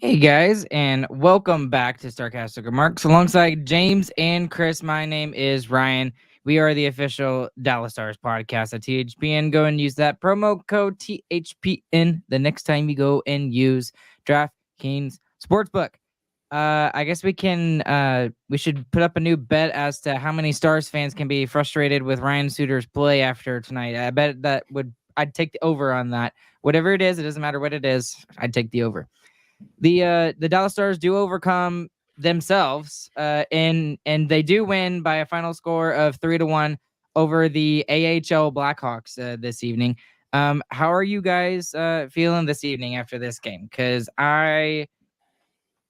Hey guys, and welcome back to Sarcastic Remarks alongside James and Chris. My name is Ryan. We are the official Dallas Stars podcast at THPN. Go and use that promo code THPN the next time you go and use DraftKings Sportsbook. I guess we should put up a new bet as to how many Stars fans can be frustrated with Ryan Suter's play after tonight. I bet I'd take the over on that. Whatever it is, it doesn't matter what it is. I'd take the over. The Dallas Stars do overcome themselves, and they do win by a final score of 3-1 over the AHL Blackhawks this evening. How are you guys feeling this evening after this game? Because I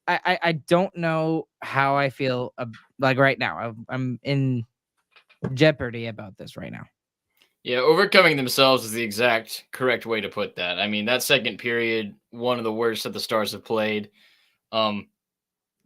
don't know how I feel like right now. I'm in jeopardy about this right now. Yeah, overcoming themselves is the exact correct way to put that. I mean, that second period, one of the worst that the Stars have played. But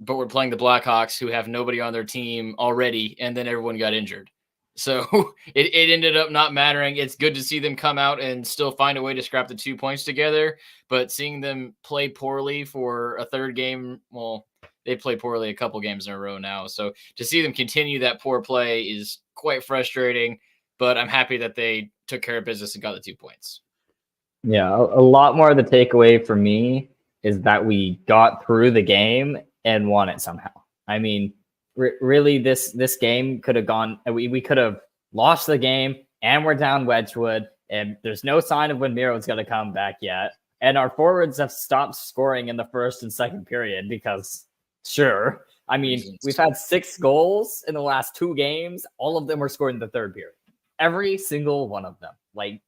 we're playing the Blackhawks, who have nobody on their team already, and then everyone got injured. So it ended up not mattering. It's good to see them come out and still find a way to scrap the 2 points together. But seeing them play poorly for a third game, well, they play poorly a couple games in a row now. So to see them continue that poor play is quite frustrating. But I'm happy that they took care of business and got the 2 points. Yeah, a lot more of the takeaway for me is that we got through the game and won it somehow. I mean, really, this game could have gone. We could have lost the game, and we're down Wedgwood, and there's no sign of when Miro's going to come back yet. And our forwards have stopped scoring in the first and second period because, sure, I mean, we've had 6 goals in the last 2 games. All of them were scored in the third period. Every single one of them. Like,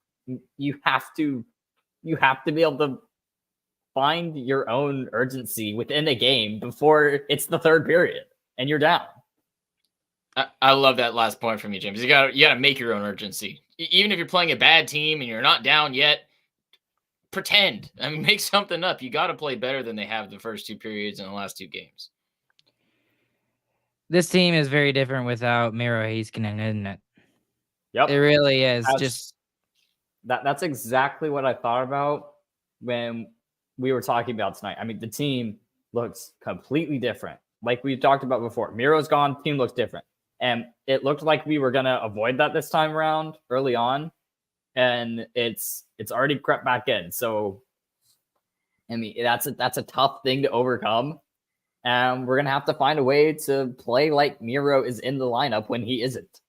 you have to be able to find your own urgency within a game before it's the third period and you're down. I love that last point from you, James. You gotta make your own urgency. Even if you're playing a bad team and you're not down yet, pretend. I mean, make something up. You got to play better than they have the first 2 periods in the last 2 games. This team is very different without Miro Heiskanen, isn't it? Yep. It really is. That's exactly what I thought about when we were talking about tonight. I mean, the team looks completely different. Like we talked about before, Miro's gone, team looks different. And it looked like we were going to avoid that this time around early on. And it's already crept back in. So, I mean, that's a tough thing to overcome. And we're going to have to find a way to play like Miro is in the lineup when he isn't.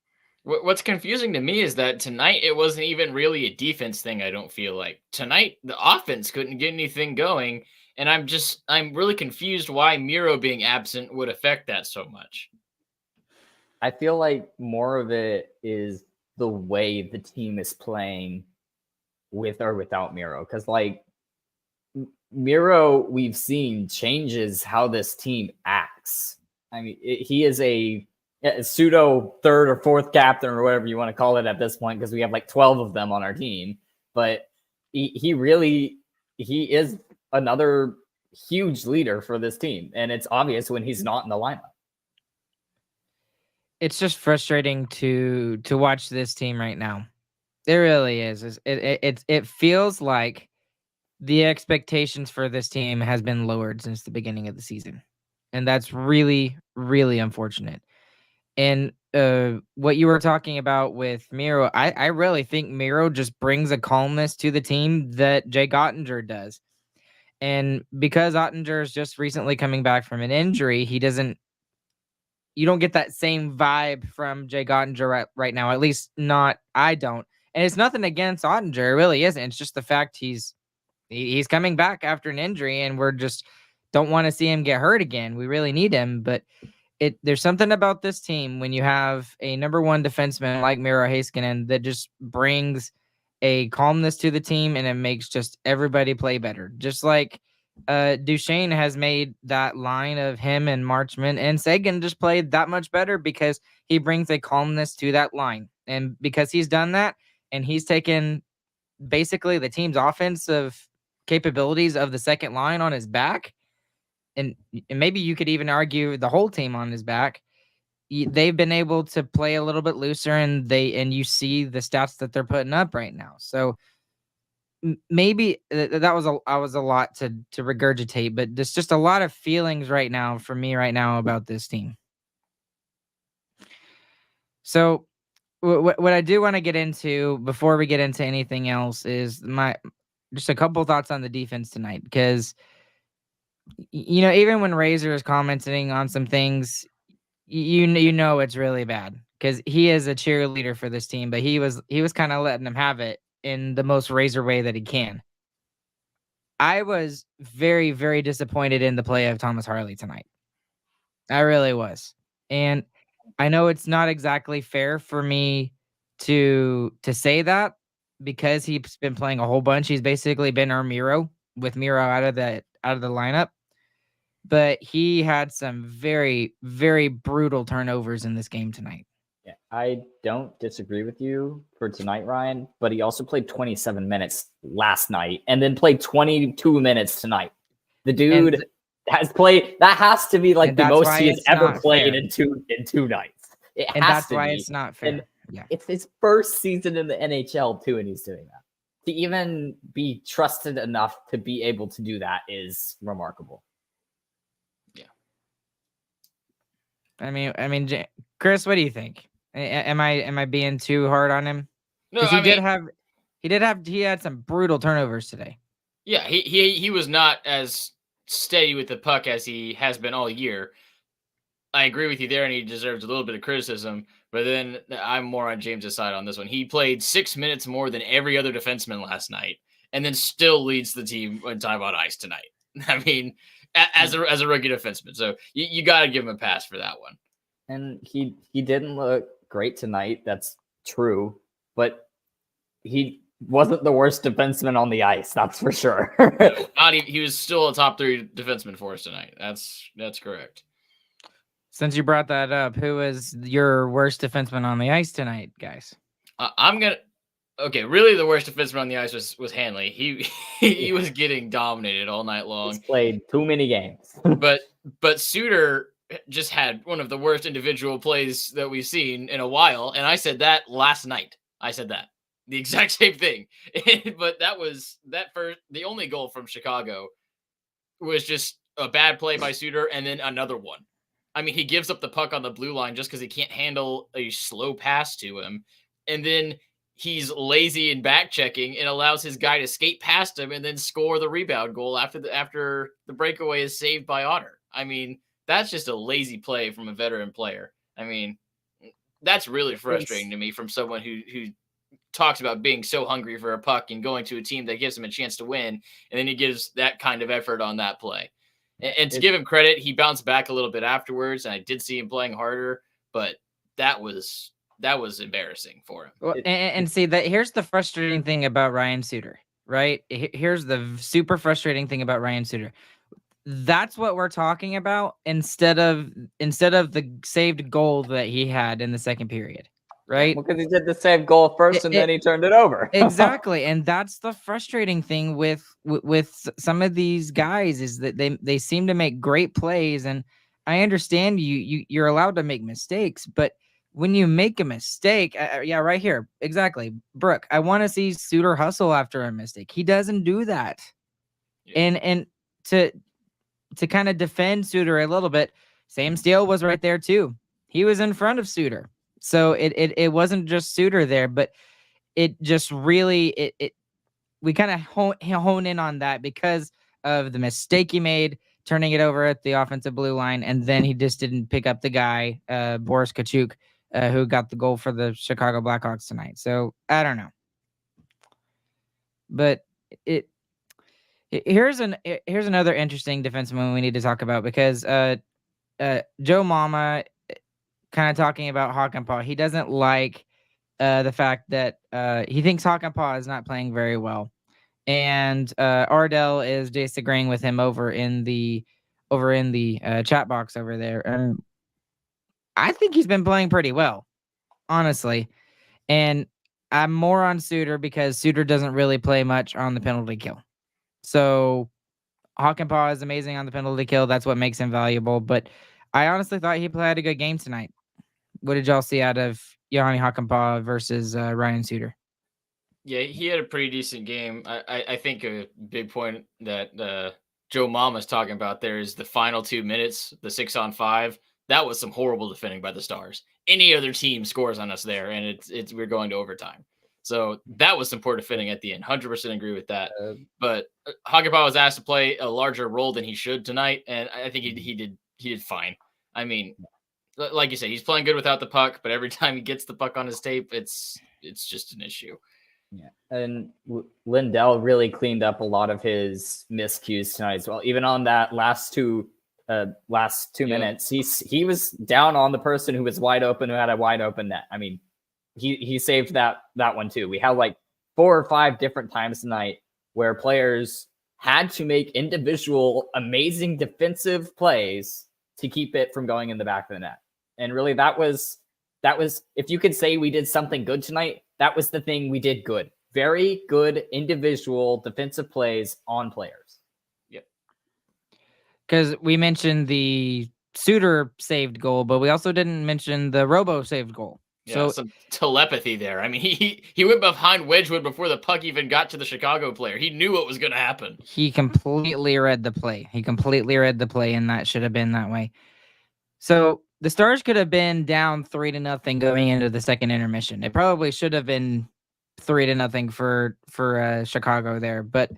What's confusing to me is that tonight it wasn't even really a defense thing. I don't feel like tonight the offense couldn't get anything going. And I'm really confused why Miro being absent would affect that so much. I feel like more of it is the way the team is playing with or without Miro. Because, like, Miro, we've seen changes how this team acts. I mean, he is a pseudo third or fourth captain or whatever you want to call it at this point, because we have like 12 of them on our team. But he is another huge leader for this team. And it's obvious when he's not in the lineup. It's just frustrating to watch this team right now. It really is. It feels like the expectations for this team has been lowered since the beginning of the season. And that's really, really unfortunate. And what you were talking about with Miro, I really think Miro just brings a calmness to the team that Jay Ottinger does. And because Ottinger is just recently coming back from an injury, you don't get that same vibe from Jay Ottinger right now. At least not, I don't. And it's nothing against Ottinger. It really isn't. It's just the fact he's coming back after an injury, and we're just don't want to see him get hurt again. We really need him, but there's something about this team when you have a number 1 defenseman like Miro Heiskanen that just brings a calmness to the team, and it makes just everybody play better. Just like Duchesne has made that line of him and Marchman, and Sagan just played that much better because he brings a calmness to that line. And because he's done that, and he's taken basically the team's offensive capabilities of the second line on his back, and maybe you could even argue the whole team on his back, they've been able to play a little bit looser, and you see the stats that they're putting up right now. So maybe that was a lot to regurgitate, but there's just a lot of feelings right now for me right now about this team. So what I do want to get into before we get into anything else is just a couple thoughts on the defense tonight, because even when Razor is commenting on some things, you know it's really bad because he is a cheerleader for this team, but he was kind of letting them have it in the most Razor way that he can. I was very, very disappointed in the play of Thomas Harley tonight. I really was. And I know it's not exactly fair for me to say that because he's been playing a whole bunch. He's basically been our Miro, with Miro out of the lineup. But he had some very, very brutal turnovers in this game tonight. Yeah, I don't disagree with you for tonight, Ryan, but he also played 27 minutes last night and then played 22 minutes tonight. The dude has played, that has to be like the most he has ever played in two nights. And that's why it's not fair. And yeah, it's his first season in the NHL too, and he's doing that. To even be trusted enough to be able to do that is remarkable. Yeah. I mean, Chris, what do you think? Am I being too hard on him? No, he had some brutal turnovers today. Yeah, he was not as steady with the puck as he has been all year. I agree with you there, and he deserves a little bit of criticism. But then I'm more on James's side on this one. He played 6 minutes more than every other defenseman last night, and then still leads the team in time on ice tonight. I mean, as a rookie defenseman, so you got to give him a pass for that one. And he didn't look great tonight. That's true, but he wasn't the worst defenseman on the ice. That's for sure. He was still a top 3 defenseman for us tonight. That's correct. Since you brought that up, who is your worst defenseman on the ice tonight, guys? Really the worst defenseman on the ice was Hanley. He was getting dominated all night long. He's played too many games. but Suter just had one of the worst individual plays that we've seen in a while, and I said that last night. I said that. The exact same thing. But the only goal from Chicago was just a bad play by Suter and then another one. I mean, he gives up the puck on the blue line just because he can't handle a slow pass to him. And then he's lazy in back checking and allows his guy to skate past him and then score the rebound goal after the breakaway is saved by Otter. I mean, that's just a lazy play from a veteran player. I mean, that's really frustrating to me from someone who talks about being so hungry for a puck and going to a team that gives him a chance to win. And then he gives that kind of effort on that play. And to give him credit, he bounced back a little bit afterwards, and I did see him playing harder, but that was embarrassing for him. Well, and see that here's the frustrating thing about Ryan Suter, right? Here's the super frustrating thing about Ryan Suter. That's what we're talking about instead of the saved goal that he had in the second period. Right? Because he did the save goal first and then he turned it over. Exactly. And that's the frustrating thing with some of these guys is that they seem to make great plays. And I understand you're allowed to make mistakes, but when you make a mistake, right here. Exactly. Brooke, I want to see Suter hustle after a mistake. He doesn't do that. Yeah. And to kind of defend Suter a little bit, Sam Steele was right there too. He was in front of Suter. So it wasn't just Suter there, but it just really we kind of hone in on that because of the mistake he made turning it over at the offensive blue line, and then he just didn't pick up the guy Boris Kachuk who got the goal for the Chicago Blackhawks tonight. So I don't know, but here's another interesting defenseman we need to talk about because Joe Mama. Kind of talking about Hakanpää. He doesn't like the fact that he thinks Hakanpää is not playing very well. And Ardell is disagreeing with him over in the chat box over there. And I think he's been playing pretty well, honestly. And I'm more on Suter because Suter doesn't really play much on the penalty kill. So Hakanpää is amazing on the penalty kill. That's what makes him valuable. But I honestly thought he played a good game tonight. What did y'all see out of Johanni Hakanpää versus Ryan Suter? Yeah, he had a pretty decent game. I think a big point that Joe Mama's talking about there is the final 2 minutes, the 6-on-5. That was some horrible defending by the Stars. Any other team scores on us there, and it's we're going to overtime. So that was some poor defending at the end. 100% agree with that. Uh, But Hagenbach was asked to play a larger role than he should tonight, and I think he did fine. I mean, like you said, he's playing good without the puck, but every time he gets the puck on his tape, it's just an issue. Yeah, and Lindell really cleaned up a lot of his miscues tonight as well. Even on that last two minutes, he was down on the person who was wide open, who had a wide open net. I mean, he saved that one too. We had like 4 or 5 different times tonight where players had to make individual amazing defensive plays to keep it from going in the back of the net. And really, that was if you could say we did something good tonight, that was the thing we did good. Very good individual defensive plays on players. Yep. Because we mentioned the Suter saved goal, but we also didn't mention the Robo saved goal. Yeah, so some telepathy there. I mean, he went behind Wedgwood before the puck even got to the Chicago player. He knew what was going to happen. He completely read the play. And that should have been that way. So the Stars could have been down 3-0 going into the second intermission. It probably should have been 3-0 for Chicago there. But,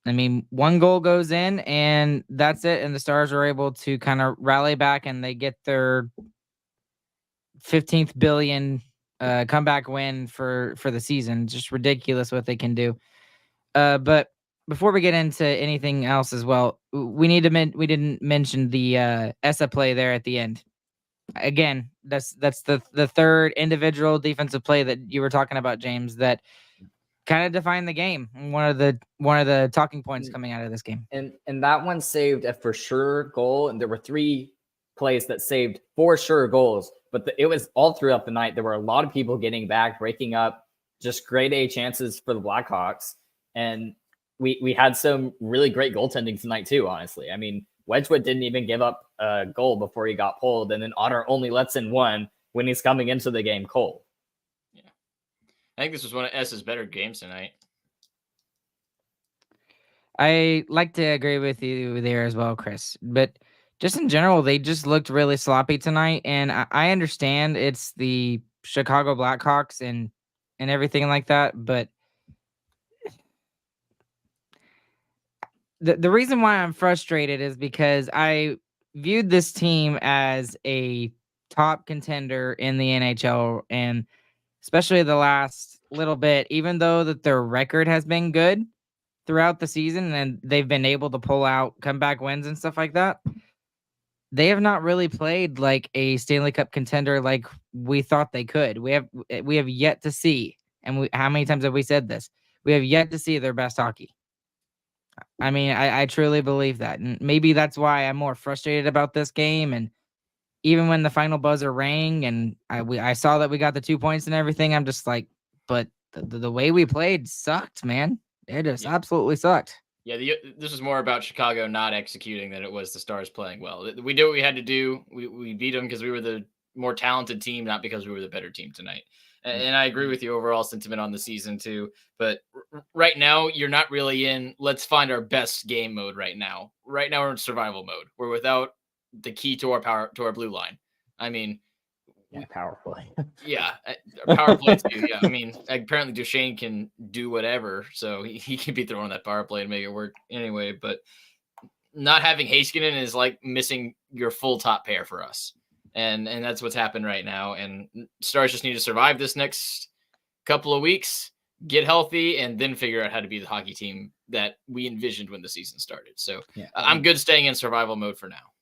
I mean, 1 goal goes in, and that's it. And the Stars are able to kind of rally back, and they get their 15th billion comeback win for the season. Just ridiculous what they can do. But before we get into anything else as well, we didn't mention the ESA play there at the end. Again, that's the third individual defensive play that you were talking about, James, that kind of defined the game. One of the talking points coming out of this game. And that one saved a for sure goal, and there were 3 plays that saved for sure goals. But it was all throughout the night. There were a lot of people getting back, breaking up, just grade A chances for the Blackhawks. And we had some really great goaltending tonight too, honestly. I mean, Wedgwood didn't even give up a goal before he got pulled, and then Otter only lets in 1 when he's coming into the game cold. Yeah. I think this was one of S's better games tonight. I like to agree with you there as well, Chris. But just in general, they just looked really sloppy tonight. And I understand it's the Chicago Blackhawks and everything like that. But the reason why I'm frustrated is because I viewed this team as a top contender in the NHL, and especially the last little bit, even though that their record has been good throughout the season and they've been able to pull out comeback wins and stuff like that, they have not really played like a Stanley Cup contender like we thought they could. We have yet to see, and how many times have we said this? We have yet to see their best hockey. I mean, I truly believe that. And maybe that's why I'm more frustrated about this game. And even when the final buzzer rang and I saw that we got the 2 points and everything, I'm just like, but the way we played sucked, man. It just absolutely sucked. Yeah, this was more about Chicago not executing than it was the Stars playing well. We did what we had to do. We beat them because we were the more talented team, not because we were the better team tonight. And I agree with your overall sentiment on the season too. But right now, you're not really in let's find our best game mode right now. Right now, we're in survival mode. We're without the key to our blue line. I mean, yeah, power play. Yeah, power play too. Yeah, I mean, apparently Duchesne can do whatever, so he can be throwing that power play and make it work anyway. But not having Heiskanen is like missing your full top pair for us, and that's what's happened right now. And Stars just need to survive this next couple of weeks, get healthy, and then figure out how to be the hockey team that we envisioned when the season started. So yeah, I'm good staying in survival mode for now.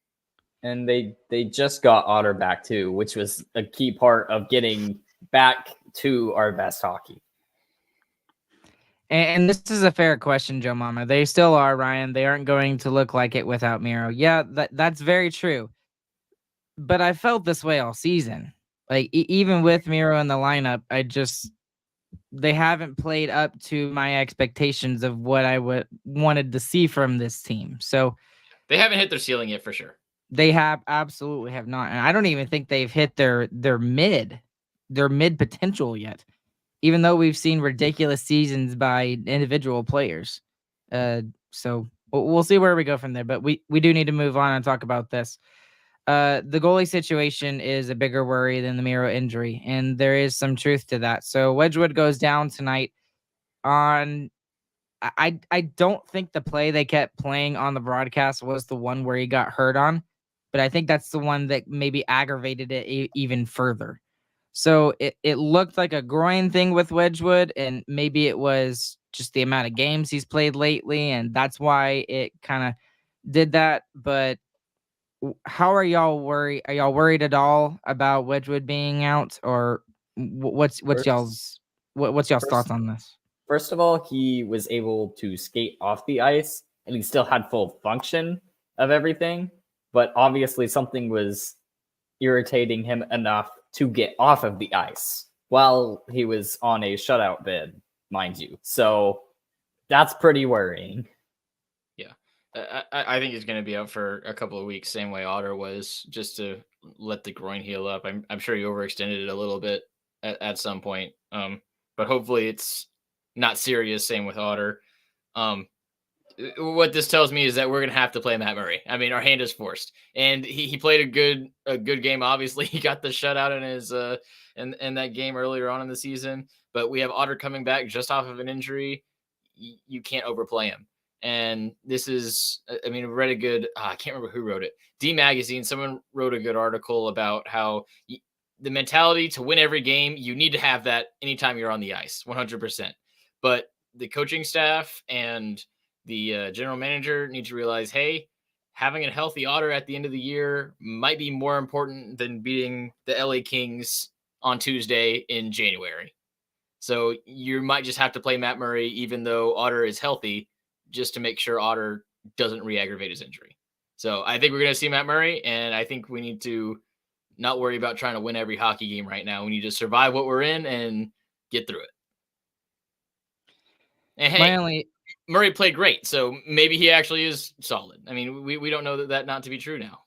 And they just got Otter back too, which was a key part of getting back to our best hockey. And this is a fair question, Joe Mama. They still are, Ryan. They aren't going to look like it without Miro. Yeah, that's very true. But I felt this way all season. Like, even with Miro in the lineup, they haven't played up to my expectations of what I wanted to see from this team. So they haven't hit their ceiling yet for sure. They absolutely have not. And I don't even think they've hit their mid potential yet. even though we've seen ridiculous seasons by individual players. So we'll see where we go from there. But we do need to move on and talk about this. The goalie situation is a bigger worry than the Miro injury, and there is some truth to that. So Wedgwood goes down tonight on. I don't think the play they kept playing on the broadcast was the one where he got hurt on, but I think that's the one that maybe aggravated it even further. So it looked like a groin thing with Wedgwood, and maybe it was just the amount of games he's played lately, and that's why it kind of did that. But how are y'all worried? Are y'all worried at all about Wedgwood being out, or what's y'all's First, thoughts on this? first of all, he was able to skate off the ice, and he still had full function of everything. But obviously, something was irritating him enough to get off of the ice while he was on a shutout bid, mind you. So that's pretty worrying. Yeah. I think he's going to be out for a couple of weeks, same way Otter was, just to let the groin heal up. I'm sure he overextended it a little bit at some point. But hopefully it's not serious. Same with Otter. What this tells me is that we're going to have to play Matt Murray. I mean, our hand is forced, and he played a good game. Obviously, he got the shutout in his in that game earlier on in the season. But we have Otter coming back just off of an injury. You can't overplay him. And this is, I mean, I read a good, I can't remember who wrote it. D Magazine. Someone wrote a good article about how the mentality to win every game, you need to have that anytime you're on the ice, 100%. But the coaching staff and the general manager need to realize, hey, having a healthy Otter at the end of the year might be more important than beating the LA Kings on Tuesday in January. So you might just have to play Matt Murray, even though Otter is healthy, just to make sure Otter doesn't re-aggravate his injury. So I think we're going to see Matt Murray, and I think we need to not worry about trying to win every hockey game right now. We need to survive what we're in and get through it. And hey, Murray played great, so maybe he actually is solid. I mean, we don't know that not to be true now.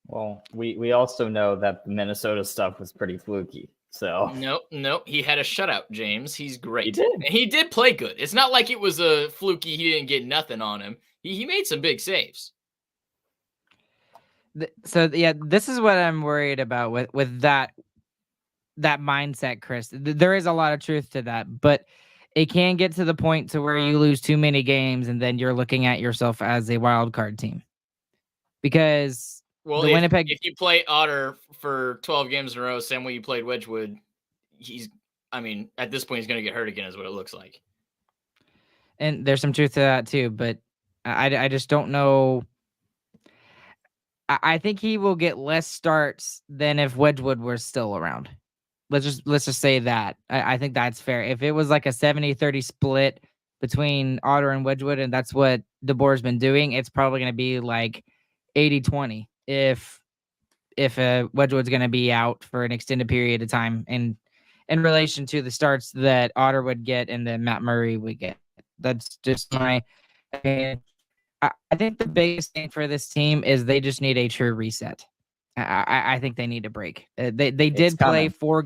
Well, we also know that the Minnesota stuff was pretty fluky. So no, he had a shutout, James. He's great. He did. And he did play good. It's not like it was a fluky. He didn't get nothing on him. He made some big saves. So yeah, this is what I'm worried about with that mindset, Chris. There is a lot of truth to that, but it can get to the point to where you lose too many games and then you're looking at yourself as a wild card team. Because if you play Otter for 12 games in a row, same way you played Wedgwood, at this point he's going to get hurt again is what it looks like. And there's some truth to that too, but I just don't know. I think he will get less starts than if Wedgwood were still around. Let's just say that. I think that's fair. If it was like a 70-30 split between Otter and Wedgwood, and that's what DeBoer's been doing, it's probably going to be like 80-20 if Wedgwood's going to be out for an extended period of time in relation to the starts that Otter would get and then Matt Murray would get. That's just my opinion. I think the biggest thing for this team is they just need a true reset. I think they need a break. They did play 4.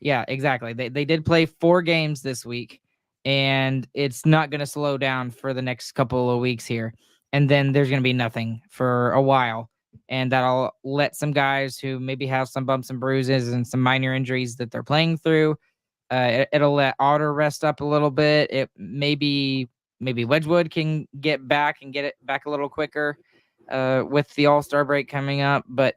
Yeah, exactly. They did play 4 games this week, and it's not going to slow down for the next couple of weeks here. And then there's going to be nothing for a while, and that'll let some guys who maybe have some bumps and bruises and some minor injuries that they're playing through. It'll let Otter rest up a little bit. It maybe Wedgwood can get back and get it back a little quicker with the All-Star break coming up, but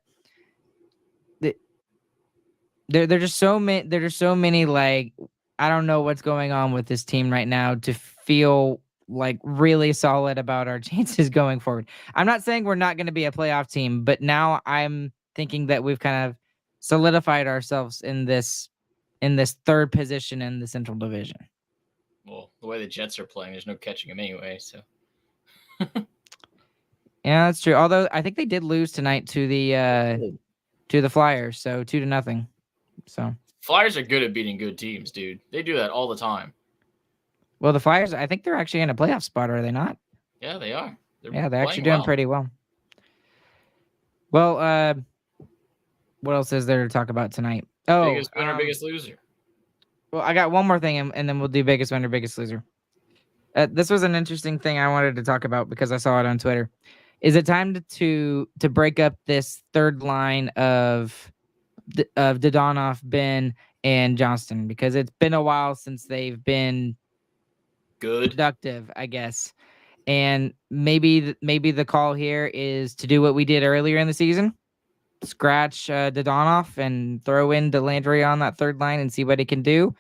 There just so many. There's just so many. Like, I don't know what's going on with this team right now to feel like really solid about our chances going forward. I'm not saying we're not going to be a playoff team, but now I'm thinking that we've kind of solidified ourselves in this third position in the Central Division. Well, the way the Jets are playing, there's no catching them anyway. So. Yeah, that's true. Although I think they did lose tonight to the Flyers, so 2-0. So Flyers are good at beating good teams, dude. They do that all the time. Well, the Flyers, I think they're actually in a playoff spot, are they not? Yeah, they are. They're actually doing pretty well. Well, what else is there to talk about tonight? Biggest winner, biggest loser. Well, I got one more thing, and then we'll do biggest winner, biggest loser. This was an interesting thing I wanted to talk about because I saw it on Twitter. Is it time to break up this third line of Dodonov, Ben, and Johnston? Because it's been a while since they've been Good. productive, I guess. And maybe the call here is to do what we did earlier in the season. Scratch Dodonov and throw in Delandry on that third line and see what he can do.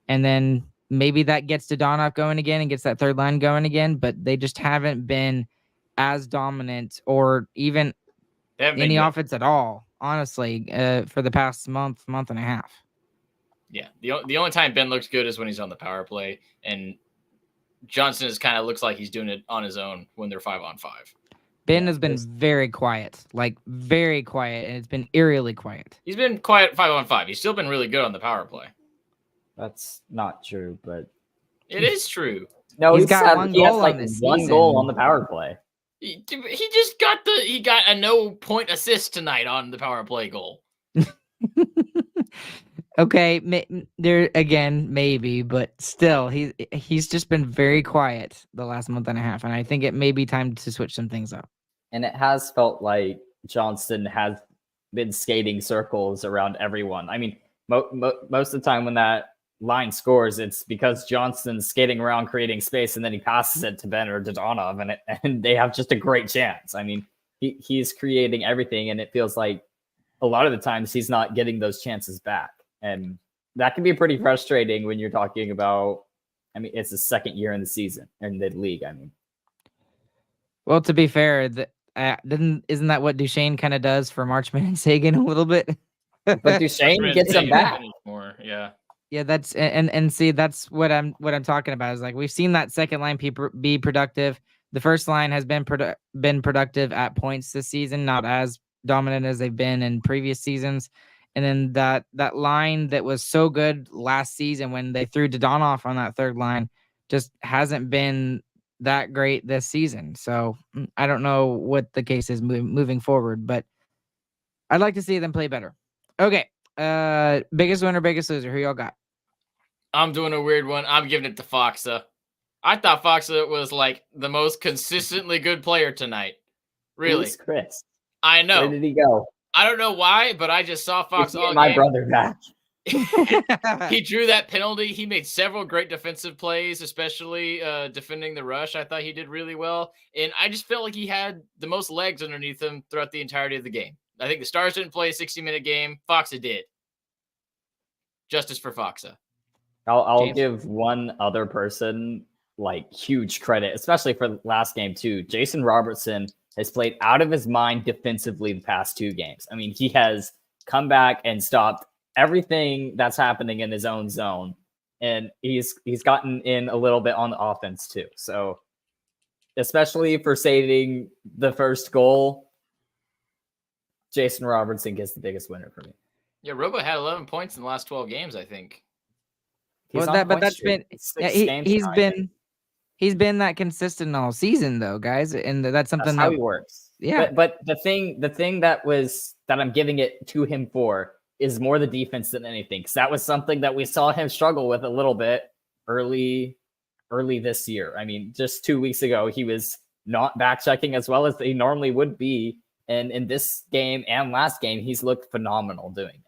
And then maybe that gets Dodonov going again and gets that third line going again. But they just haven't been as dominant or even any offense at all, honestly, for the past month and a half. Yeah. The only time Ben looks good is when he's on the power play. And Johnson is kind of looks like he's doing it on his own when they're 5-on-5. Ben has been very quiet, and it's been eerily quiet. He's been quiet 5-on-5. He's still been really good on the power play. That's not true, but it is true. No, he's got one goal like on this one season. goal on the power play. He just got a no point assist tonight on the power play goal. Okay, there again, maybe, but still, he's just been very quiet the last month and a half, and I think it may be time to switch some things up. And it has felt like Johnston has been skating circles around everyone. I mean, most of the time when that line scores, it's because Johnston's skating around creating space, and then he passes it to Ben or Dodonov, and they have just a great chance. I mean, he's creating everything, and it feels like a lot of the times he's not getting those chances back. And that can be pretty frustrating when you're talking about, I mean, it's the second year in the season in the league. I mean, well, to be fair, isn't that what Duchesne kind of does for Marchman and Sagan a little bit? But Duchesne gets them back. More, yeah. Yeah, that's and see, that's what I'm talking about. Is like we've seen that second line be productive. The first line has been productive at points this season, not as dominant as they've been in previous seasons. And then that line that was so good last season when they threw Dodonov on that third line just hasn't been that great this season. So I don't know what the case is moving forward, but I'd like to see them play better. Okay. Biggest winner, biggest loser. Who y'all got? I'm doing a weird one. I'm giving it to Foxa. I thought Foxa was like the most consistently good player tonight. Really. Who's Chris? I know. Where did he go? I don't know why, but I just saw Fox all my game. brother back. He drew that penalty. He made several great defensive plays, especially defending the rush. I thought he did really well. And I just felt like he had the most legs underneath him throughout the entirety of the game. I think the Stars didn't play a 60-minute game. Foxa did. Justice for Foxa. I'll give one other person like huge credit, especially for the last game too. Jason Robertson has played out of his mind defensively the past 2 games. I mean, he has come back and stopped everything that's happening in his own zone. And he's gotten in a little bit on the offense too. So especially for saving the first goal, Jason Robertson gets the biggest winner for me. Yeah, Robo had 11 points in the last 12 games, I think. He's been that consistent all season though, guys, and that's something that's how he works. Yeah, but the thing that I'm giving it to him for is more the defense than anything, because that was something that we saw him struggle with a little bit early this year. I mean, just 2 weeks ago, he was not back checking as well as he normally would be, and in this game and last game, he's looked phenomenal doing it.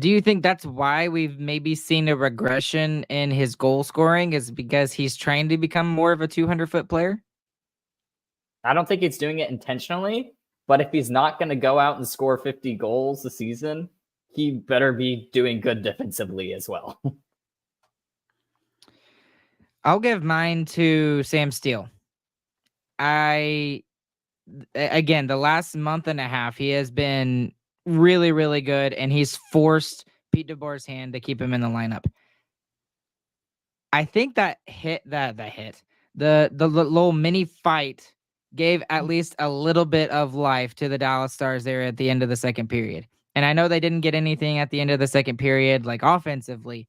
Do you think that's why we've maybe seen a regression in his goal scoring, is because he's trying to become more of a 200-foot player? I don't think he's doing it intentionally, but if he's not going to go out and score 50 goals a season, he better be doing good defensively as well. I'll give mine to Sam Steele. Again, the last month and a half, he has been really, really good, and he's forced Pete DeBoer's hand to keep him in the lineup. I think the little mini fight gave at least a little bit of life to the Dallas Stars there at the end of the second period. And I know they didn't get anything at the end of the second period, like offensively,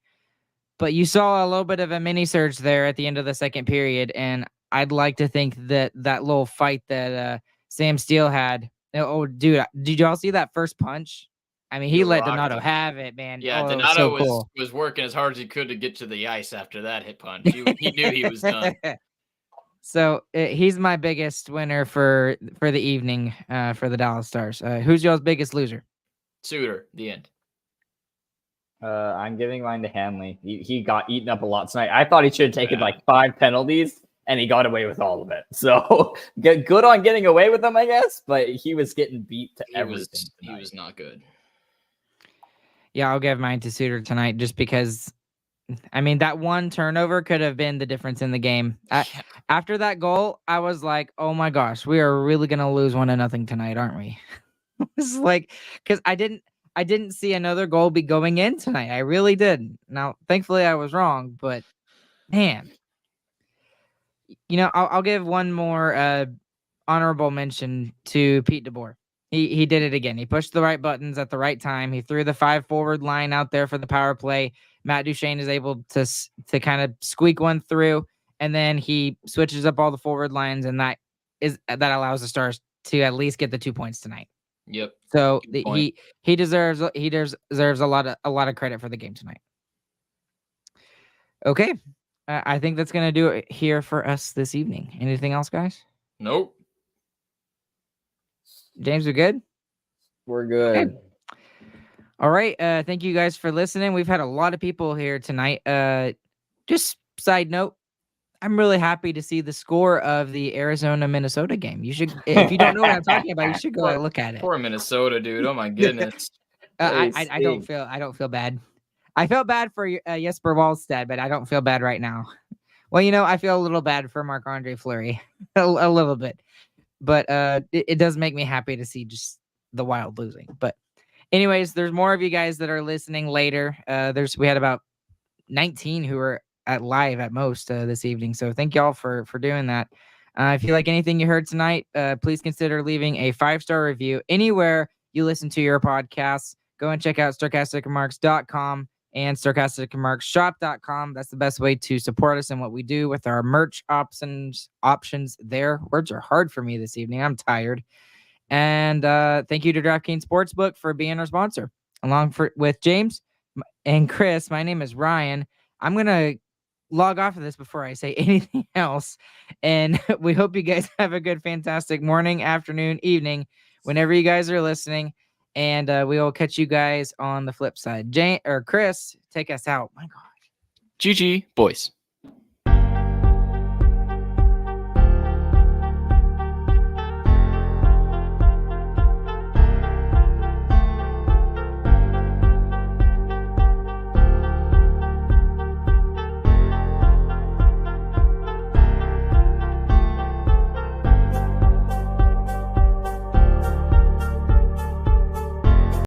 but you saw a little bit of a mini surge there at the end of the second period. And I'd like to think that little fight that Sam Steele had. Oh, dude, did y'all see that first punch I mean, he let Donato have it, man. Yeah, oh, Donato so cool. was working as hard as he could to get to the ice after that hit punch. He knew he was done. So he's my biggest winner for the evening for the Dallas Stars. Who's y'all's biggest loser? Suter, the end. I'm giving mine to Hanley. He got eaten up a lot tonight. I thought he should have taken like 5 penalties, and he got away with all of it. So good on getting away with them, I guess. But he was getting beat to everything. He was not good. Yeah, I'll give mine to Suter tonight just because, I mean, that one turnover could have been the difference in the game. After that goal, I was like, oh my gosh, we are really going to lose 1-0 tonight, aren't we? It's like, because I didn't see another goal be going in tonight. I really didn't. Now, thankfully, I was wrong, but man, I'll give one more honorable mention to Pete DeBoer. He did it again. He pushed the right buttons at the right time. He threw the 5 forward line out there for the power play. Matt Duchene is able to kind of squeak one through, and then he switches up all the forward lines, and that allows the Stars to at least get the 2 points tonight. Yep. So he deserves a lot of credit for the game tonight. Okay, I think that's gonna do it here for us this evening. Anything else, guys? Nope. James, we're good? We're good. Okay. All right. Thank you guys for listening. We've had a lot of people here tonight. Just side note, I'm really happy to see the score of the Arizona-Minnesota game. You should, if you don't know what I'm talking about, you should go look at it. Poor Minnesota, dude. Oh my goodness. I don't feel bad. I felt bad for Jesper Wallstedt, but I don't feel bad right now. Well, I feel a little bad for Marc-Andre Fleury, a little bit. But it does make me happy to see just the Wild losing. But anyways, there's more of you guys that are listening later. We had about 19 who were at live at most this evening. So thank y'all for doing that. If you like anything you heard tonight, please consider leaving a 5-star review anywhere you listen to your podcasts. Go and check out sarcasticremarks.com and sarcasticremarksshop.com. That's the best way to support us in what we do with our merch options there. Words are hard for me this evening. I'm tired. And thank you to DraftKings Sportsbook for being our sponsor. Along with James and Chris, my name is Ryan. I'm going to log off of this before I say anything else. And we hope you guys have a good, fantastic morning, afternoon, evening, whenever you guys are listening. And we will catch you guys on the flip side. Chris, take us out. My God. GG, boys.